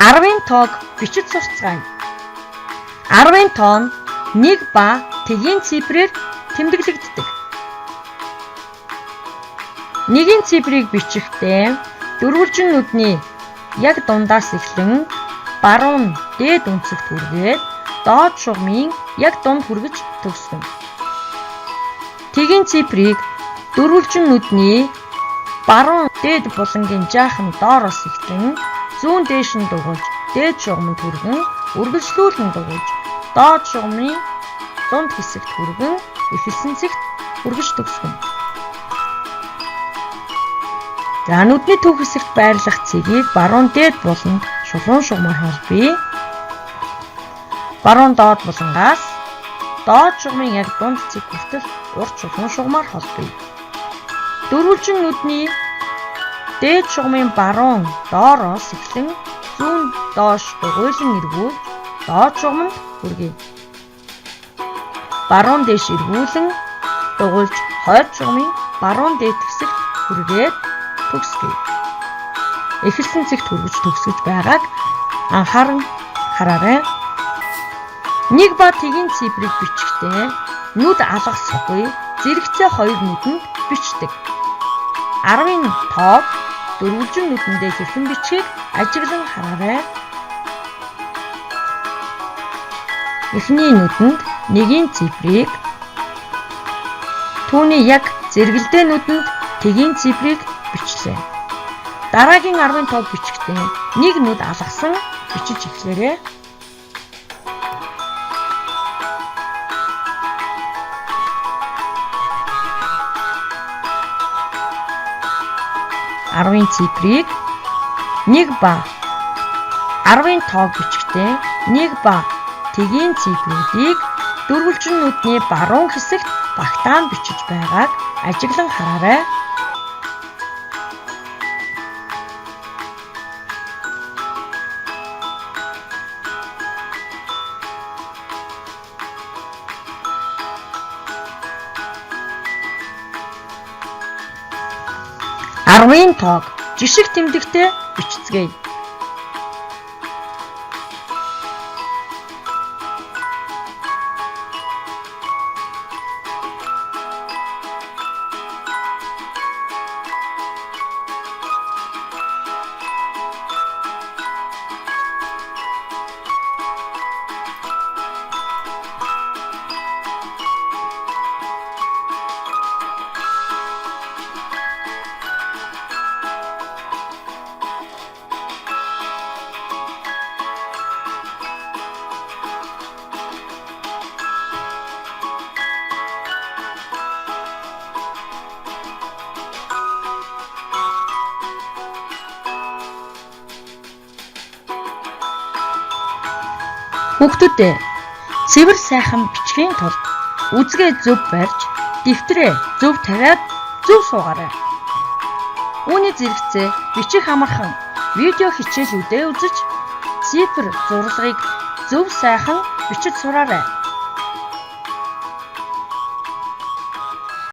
10-ын тоог бичиж сурцгаая. 10-ын тоо нь 1 ба тэгийн цифрээр тэмдэглэгддэг. 1-ийн цифрыг бичихдээ дөрвөлжин нүдний яг дундаас эхлэн баруун дээд өнцөгт хүргээд доод шугамын яг дунд хүргэж төгсгөнө. Тэгийн цифрийг дөрвөлжин нүдний баруун дээд булангийн жаахан доороос эхлэн зүүн дээш нь дугуйж дээд шугамд хүргэн үргэлжлүүлэн дугуйж доод шугамын дунд хэсэгт хүргэн эхэлсэн цэгт хүргэж төгсгөнө. За нүдний төв хэсэгт байрлах цэгийг баруун дээд буланд шулуун шугамаар холбоё. Баруун доод булангаас доод шугамын яг дунд цэг хүртэл урд шулуун шугамаар холбоё. Дөрвөлжин нүдний дээд шугамын баруун доороос эхлэн зүүн доош дугуйлан эргүүл доод шугамд хүргэе. Баруун дээш эргүүлэн дугуйлж хойд шугамын баруун дээд хэсэгт хүргээд төгсгөе. Эхэлсэн цэгт хүргэж төгсгөж байгааг анхааран хараарай. 1 ба тэгийн цифрыг бичихдээ нүд алгасахгүй зэрэгцээ хоёр нүдэнд бичдэг. 10-ын тоог дөрвөлжин нүдэндээ хэрхэн бичгийг ажиглан хараарай. Эхний нүдэнд 1-ийн цифрыг, түүний яг зэрэгэлдээ нүдэнд тэгийн цифрыг бичлээ. Дараагийн 10-ын тоог бичихдээ нэг нүд алгасан бичиж эхлээрэй. Арвын цифрыг 1 ба 10-ын тоог бичихдээ 1 ба тэгийн цифрүүдийг дөрвөлжин нүдний баруун хэсэгт багтаан бичиж байгааг ажиглан хараарай. Арвын тоог жишг тэмдэгтээ бичцгээе. Хүүхдүүдээ цэвэр сайхан бичихийн тулд үзгээ зөв барьж, дэвтрээ зөв тавиад зөв суугаарай. Үүний зэрэгцээ бичих амархан видео хичээлүүдээ үзэж цифр зурлагыг зөв сайхан бичиж сураарай.